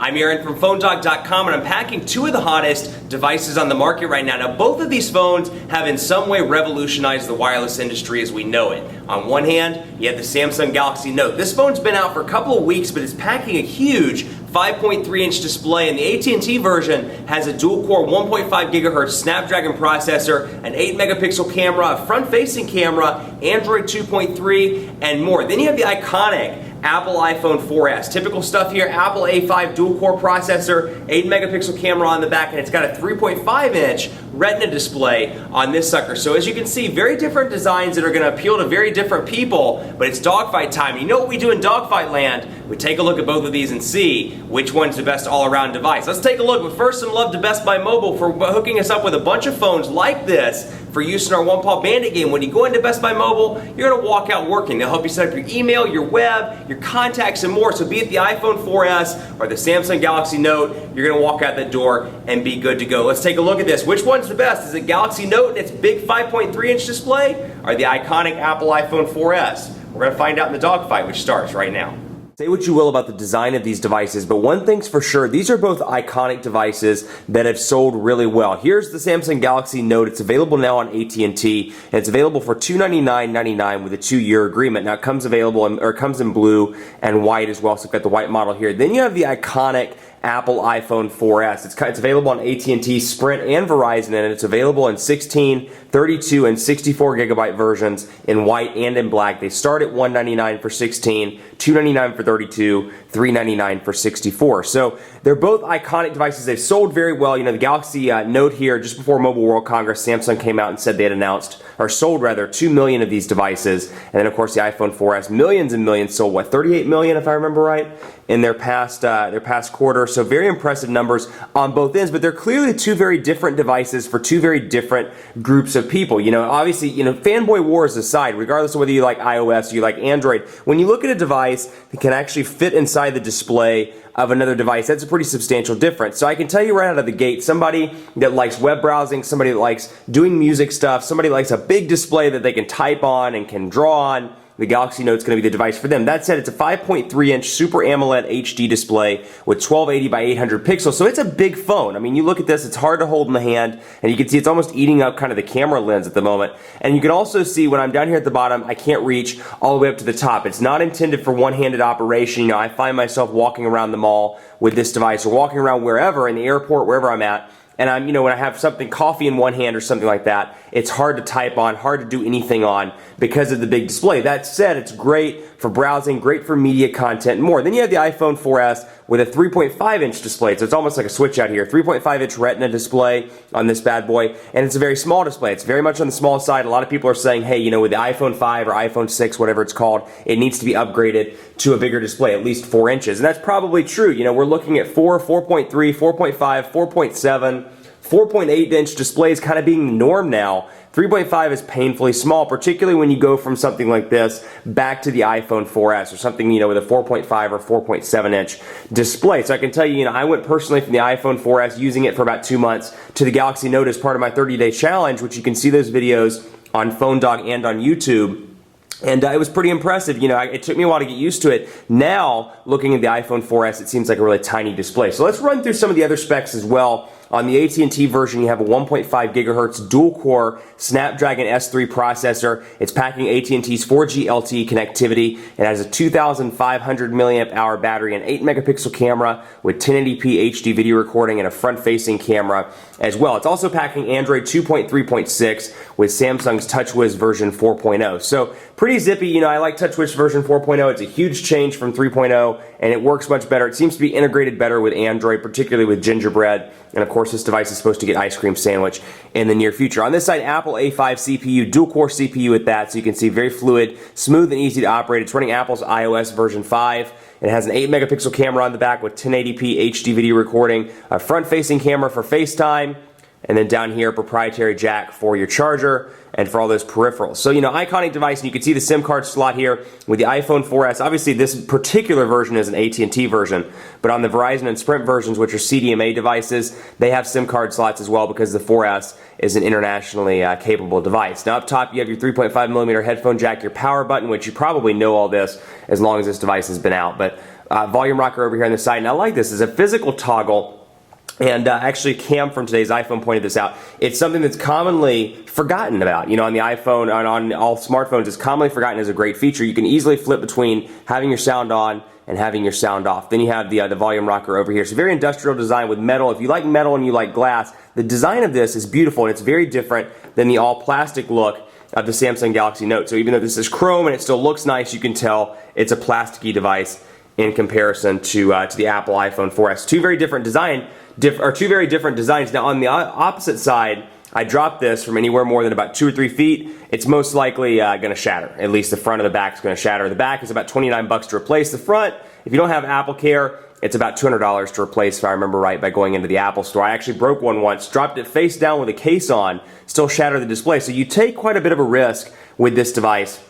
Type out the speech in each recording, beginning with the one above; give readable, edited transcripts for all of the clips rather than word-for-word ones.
I'm Aaron from PhoneDog.com, and I'm packing two of the hottest devices on the market right now. Now, both of these phones have in some way revolutionized the wireless industry as we know it. On one hand, you have the Samsung Galaxy Note. This phone's been out for a couple of weeks, but it's packing a huge 5.3-inch display, and the AT&T version has a dual-core 1.5 gigahertz Snapdragon processor, an 8-megapixel camera, a front-facing camera, Android 2.3, and more. Then you have the iconic Apple iPhone 4S. Typical stuff here, Apple A5 dual-core processor, 8-megapixel camera on the back, and it's got a 3.5-inch Retina display on this sucker. So as you can see, very different designs that are going to appeal to very different people, but it's dogfight time. You know what we do in dogfight land? We take a look at both of these and see which one's the best all-around device. Let's take a look, but first some love to Best Buy Mobile for hooking us up with a bunch of phones like this for use in our One Paw Bandit game. When you go into Best Buy Mobile, you're going to walk out working. They'll help you set up your email, your web, your contacts, and more. So be it the iPhone 4S or the Samsung Galaxy Note, you're going to walk out the door and be good to go. Let's take a look at this. Which one's the best? Is it Galaxy Note and its big 5.3-inch display, or the iconic Apple iPhone 4S? We're going to find out in the dogfight, which starts right now. Say what you will about the design of these devices, but one thing's for sure, these are both iconic devices that have sold really well. Here's the Samsung Galaxy Note. It's available now on AT&T, and it's available for $299.99 with a 2-year agreement. Now it comes comes in blue and white as well, so we've got the white model here. Then you have the iconic Apple iPhone 4S. It's available on AT&T, Sprint, and Verizon, and it's available in 16, 32, and 64 gigabyte versions in white and in black. They start at $199 for 16, $299 for 32, $399 for 64. So they're both iconic devices. They've sold very well. You know, the Galaxy Note here, just before Mobile World Congress, Samsung came out and said they had announced, or sold rather, 2 million of these devices. And then, of course, the iPhone 4S, millions and millions sold, what, 38 million, if I remember right, in their past quarter. So very impressive numbers on both ends, but they're clearly two very different devices for two very different groups of people. You know, obviously, you know, fanboy wars aside, regardless of whether you like iOS or you like Android, when you look at a device that can actually fit inside the display of another device, that's a pretty substantial difference. So I can tell you right out of the gate, somebody that likes web browsing, somebody that likes doing music stuff, somebody that likes a big display that they can type on and can draw on, the Galaxy Note's going to be the device for them. That said, it's a 5.3-inch Super AMOLED HD display with 1280 by 800 pixels, so it's a big phone. I mean, you look at this, it's hard to hold in the hand, and you can see it's almost eating up kind of the camera lens at the moment. And you can also see when I'm down here at the bottom, I can't reach all the way up to the top. It's not intended for one-handed operation. You know, I find myself walking around the mall with this device, or walking around wherever, in the airport, wherever I'm at, and I'm, you know, when I have something, coffee in one hand or something like that, it's hard to type on, hard to do anything on because of the big display. That said, it's great for browsing, great for media content, and more. Then you have the iPhone 4S with a 3.5-inch display, so it's almost like a switch out here. 3.5-inch Retina display on this bad boy, and it's a very small display. It's very much on the small side. A lot of people are saying, hey, you know, with the iPhone 5 or iPhone 6, whatever it's called, it needs to be upgraded to a bigger display, at least 4 inches. And that's probably true. You know, we're looking at 4, 4.3, 4.5, 4.7, 4.8-inch displays kind of being the norm now. 3.5 is painfully small, particularly when you go from something like this back to the iPhone 4S or something, you know, with a 4.5 or 4.7-inch display. So I can tell you, you know, I went personally from the iPhone 4S, using it for about 2 months, to the Galaxy Note as part of my 30-day challenge, which you can see those videos on PhoneDog and on YouTube. And it was pretty impressive. You know, it took me a while to get used to it. Now, looking at the iPhone 4S, it seems like a really tiny display. So let's run through some of the other specs as well. On the AT&T version, you have a 1.5 gigahertz dual-core Snapdragon S3 processor. It's packing AT&T's 4G LTE connectivity. It has a 2,500 milliamp hour battery, an 8-megapixel camera with 1080p HD video recording, and a front-facing camera as well. It's also packing Android 2.3.6 with Samsung's TouchWiz version 4.0. So pretty zippy. You know, I like TouchWiz version 4.0. It's a huge change from 3.0, and it works much better. It seems to be integrated better with Android, particularly with Gingerbread. And of course, this device is supposed to get ice cream sandwich in the near future. On this side, Apple A5 CPU, dual-core CPU at that, so you can see very fluid, smooth, and easy to operate. It's running Apple's iOS version 5. It has an 8-megapixel camera on the back with 1080p HD video recording, a front-facing camera for FaceTime, and then down here, proprietary jack for your charger and for all those peripherals. So, iconic device, and you can see the SIM card slot here with the iPhone 4S. Obviously, this particular version is an AT&T version, but on the Verizon and Sprint versions, which are CDMA devices, they have SIM card slots as well because the 4S is an internationally capable device. Now, up top, you have your 3.5mm headphone jack, your power button, which you probably know all this as long as this device has been out, but volume rocker over here on the side. And I like this. It's a physical toggle. And actually, Cam from today's iPhone pointed this out. It's something that's commonly forgotten about. On the iPhone, on all smartphones, it's commonly forgotten as a great feature. You can easily flip between having your sound on and having your sound off. Then you have the volume rocker over here. It's a very industrial design with metal. If you like metal and you like glass, the design of this is beautiful, and it's very different than the all-plastic look of the Samsung Galaxy Note. So even though this is chrome and it still looks nice, you can tell it's a plasticky device in comparison to the Apple iPhone 4S. Two very different designs. Now on the opposite side, I dropped this from anywhere more than about 2 or 3 feet. It's most likely going to shatter. At least the front of the back is going to shatter. The back is about $29 to replace. The front, if you don't have Apple Care, it's about $200 to replace, if I remember right, by going into the Apple Store. I actually broke one once, dropped it face down with a case on, still shattered the display. So you take quite a bit of a risk with this device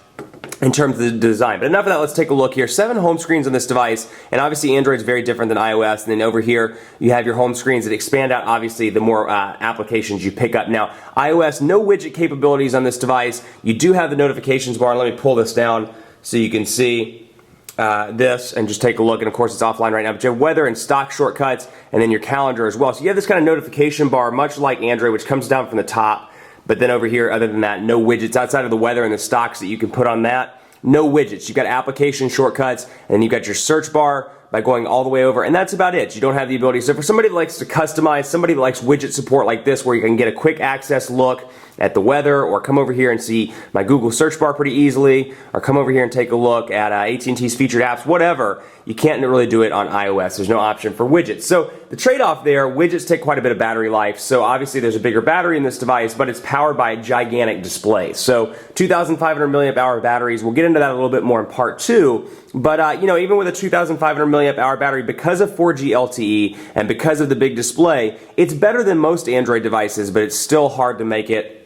in terms of the design. But enough of that, let's take a look here. 7 home screens on this device, and obviously Android's very different than iOS. And then over here, you have your home screens that expand out, obviously, the more applications you pick up. Now, iOS, no widget capabilities on this device. You do have the notifications bar. Let me pull this down so you can see this and just take a look. And of course, it's offline right now, but you have weather and stock shortcuts, and then your calendar as well. So you have this kind of notification bar, much like Android, which comes down from the top. But then over here, other than that, no widgets outside of the weather and the stocks that you can put on that. No widgets. You've got application shortcuts, and then you've got your search bar by going all the way over, and that's about it. You don't have the ability. So for somebody that likes to customize, somebody that likes widget support like this, where you can get a quick access look at the weather, or come over here and see my Google search bar pretty easily, or come over here and take a look at AT&T's featured apps, whatever, you can't really do it on iOS. There's no option for widgets. So the trade-off there, widgets take quite a bit of battery life, so obviously there's a bigger battery in this device, but it's powered by a gigantic display. So 2,500 milliamp hour batteries, we'll get into that a little bit more in part 2, but even with a 2,500 milliamp hour battery, because of 4G LTE and because of the big display, it's better than most Android devices, but it's still hard to make it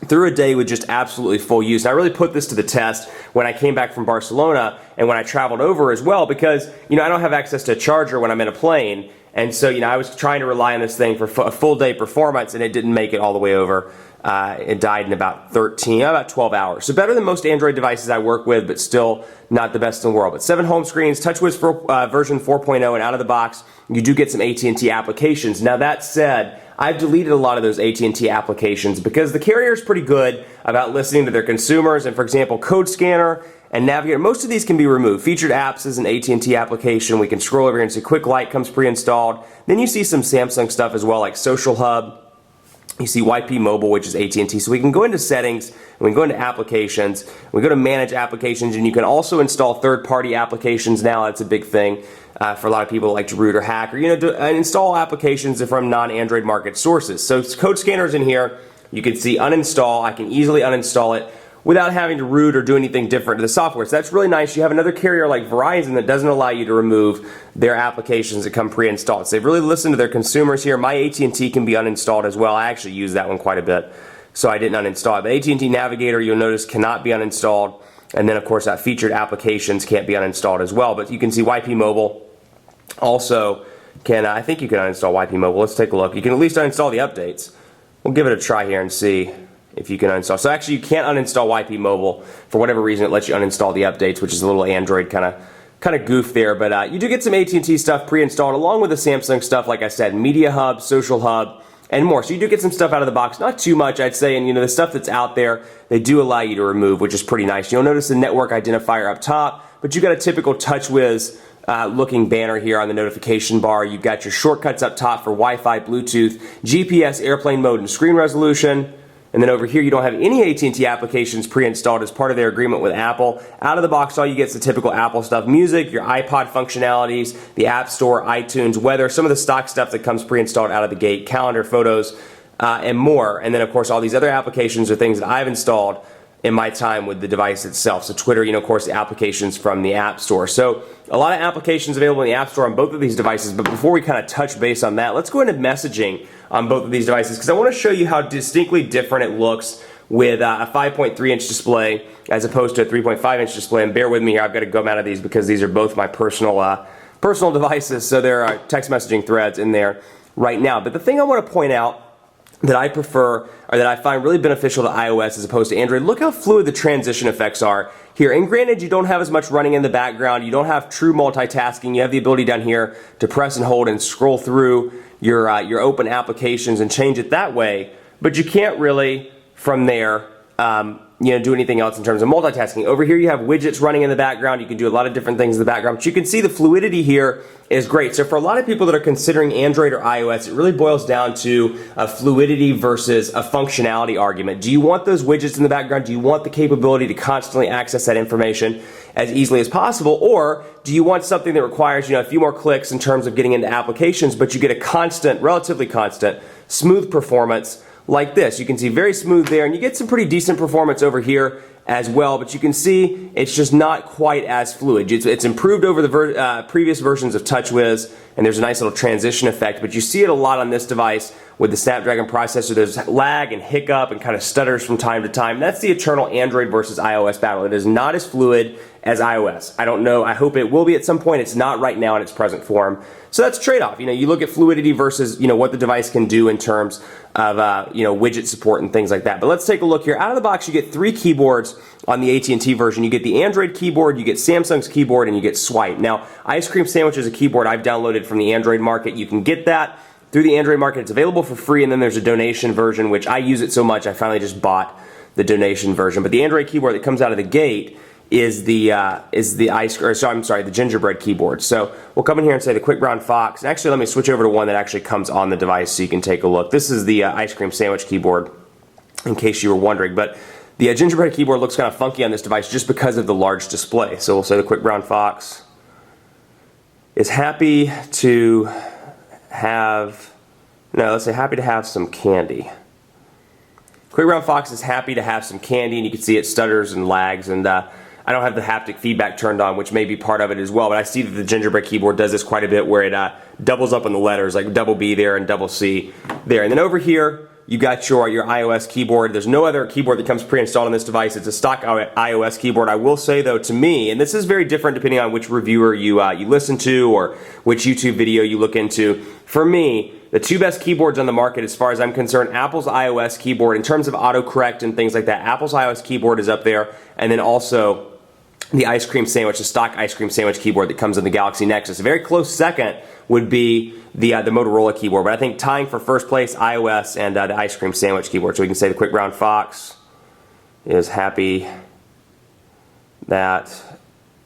through a day with just absolutely full use. And I really put this to the test when I came back from Barcelona and when I traveled over as well, because I don't have access to a charger when I'm in a plane, and so I was trying to rely on this thing for a full day performance, and it didn't make it all the way over. It died in about 12 hours. So better than most Android devices I work with, but still not the best in the world. But 7 home screens, TouchWiz for version 4.0, and out of the box, you do get some AT&T applications. Now that said, I've deleted a lot of those AT&T applications because the carrier is pretty good about listening to their consumers. And for example, Code Scanner and Navigator, most of these can be removed. Featured Apps is an AT&T application. We can scroll over here and see Quick Light comes pre-installed. Then you see some Samsung stuff as well, like Social Hub. You see YP Mobile, which is AT&T. So we can go into settings, and we can go into applications, we go to manage applications, and you can also install third-party applications now. That's a big thing for a lot of people who like to root or hack, or install applications from non-Android market sources. So Code Scanner's in here. You can see uninstall. I can easily uninstall it without having to root or do anything different to the software. So that's really nice. You have another carrier like Verizon that doesn't allow you to remove their applications that come pre-installed. So they've really listened to their consumers here. My AT&T can be uninstalled as well. I actually use that one quite a bit, so I didn't uninstall it. But AT&T Navigator, you'll notice, cannot be uninstalled. And then, of course, that featured applications can't be uninstalled as well. But you can see YP Mobile also can, I think you can uninstall YP Mobile. Let's take a look. You can at least uninstall the updates. We'll give it a try here and see if you can uninstall. So actually, you can't uninstall YP Mobile. For whatever reason, it lets you uninstall the updates, which is a little Android kind of goof there. But you do get some AT&T stuff pre-installed, along with the Samsung stuff, like I said, Media Hub, Social Hub, and more. So you do get some stuff out of the box. Not too much, I'd say. And the stuff that's out there, they do allow you to remove, which is pretty nice. You'll notice the network identifier up top, but you got a typical TouchWiz looking banner here on the notification bar. You've got your shortcuts up top for Wi-Fi, Bluetooth, GPS, airplane mode, and screen resolution. And then over here, you don't have any AT&T applications pre-installed as part of their agreement with Apple. Out of the box, all you get is the typical Apple stuff: music, your iPod functionalities, the App Store, iTunes, weather, some of the stock stuff that comes pre-installed out of the gate, calendar, photos, and more. And then, of course, all these other applications are things that I've installed in my time with the device itself. So Twitter, of course, the applications from the App Store. So a lot of applications available in the App Store on both of these devices, but before we kind of touch base on that, let's go into messaging on both of these devices, because I want to show you how distinctly different it looks with a 5.3-inch display as opposed to a 3.5-inch display. And bear with me here, I've got to go out of these because these are both my personal devices, so there are text messaging threads in there right now. But the thing I want to point out that I prefer, or that I find really beneficial to iOS as opposed to Android, look how fluid the transition effects are here. And granted, you don't have as much running in the background, you don't have true multitasking, you have the ability down here to press and hold and scroll through your open applications and change it that way, but you can't really, from there, do anything else in terms of multitasking. Over here you have widgets running in the background, you can do a lot of different things in the background, but you can see the fluidity here is great. So for a lot of people that are considering Android or iOS, it really boils down to a fluidity versus a functionality argument. Do you want those widgets in the background? Do you want the capability to constantly access that information as easily as possible? Or do you want something that requires a few more clicks in terms of getting into applications, but you get a constant, relatively constant, smooth performance like this? You can see very smooth there, and you get some pretty decent performance over here as well, but you can see it's just not quite as fluid. It's improved over the previous versions of TouchWiz, and there's a nice little transition effect, but you see it a lot on this device with the Snapdragon processor. There's lag and hiccup and kind of stutters from time to time. That's the eternal Android versus iOS battle. It is not as fluid as iOS. I don't know, I hope it will be at some point. It's not right now in its present form. So that's a trade-off. You look at fluidity versus what the device can do in terms of widget support and things like that. But let's take a look here. Out of the box, you get 3 keyboards on the AT&T version. You get the Android keyboard, you get Samsung's keyboard, and you get Swipe. Now, Ice Cream Sandwich is a keyboard I've downloaded from the Android market. You can get that through the Android market. It's available for free, and then there's a donation version, which I use it so much I finally just bought the donation version. But the Android keyboard that comes out of the gate is the gingerbread keyboard. So we'll come in here and say the Quick Brown Fox. And actually, let me switch over to one that actually comes on the device so you can take a look. This is the Ice Cream Sandwich keyboard, in case you were wondering. But the gingerbread keyboard looks kind of funky on this device just because of the large display. So we'll say the Quick Brown Fox is happy to have, let's say happy to have some candy. Quick Brown Fox is happy to have some candy, and you can see it stutters and lags, and I don't have the haptic feedback turned on, which may be part of it as well, but I see that the gingerbread keyboard does this quite a bit, where it doubles up on the letters, like double B there and double C there. And then over here, you got your iOS keyboard. There's no other keyboard that comes pre-installed on this device. It's a stock iOS keyboard. I will say, though, to me, and this is very different depending on which reviewer you listen to or which YouTube video you look into, for me, the 2 best keyboards on the market as far as I'm concerned, Apple's iOS keyboard, in terms of autocorrect and things like that, Apple's iOS keyboard is up there, and then also the Ice Cream Sandwich, the stock Ice Cream Sandwich keyboard that comes in the Galaxy Nexus. A very close second would be the Motorola keyboard, but I think tying for first place, iOS and the Ice Cream Sandwich keyboard. So we can say the Quick Brown Fox is happy that,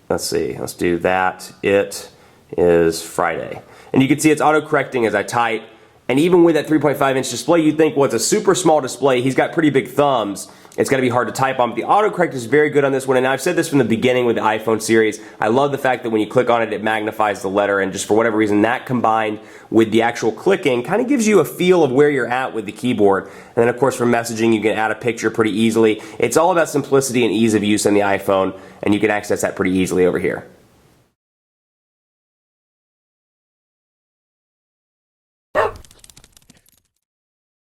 let's do that, it is Friday. And you can see it's auto-correcting as I type. And even with that 3.5-inch display, you'd think, well, it's a super small display. He's got pretty big thumbs. It's going to be hard to type on. But the autocorrect is very good on this one. And I've said this from the beginning with the iPhone series. I love the fact that when you click on it, it magnifies the letter. And just for whatever reason, that combined with the actual clicking kind of gives you a feel of where you're at with the keyboard. And then, of course, for messaging, you can add a picture pretty easily. It's all about simplicity and ease of use on the iPhone. And you can access that pretty easily over here.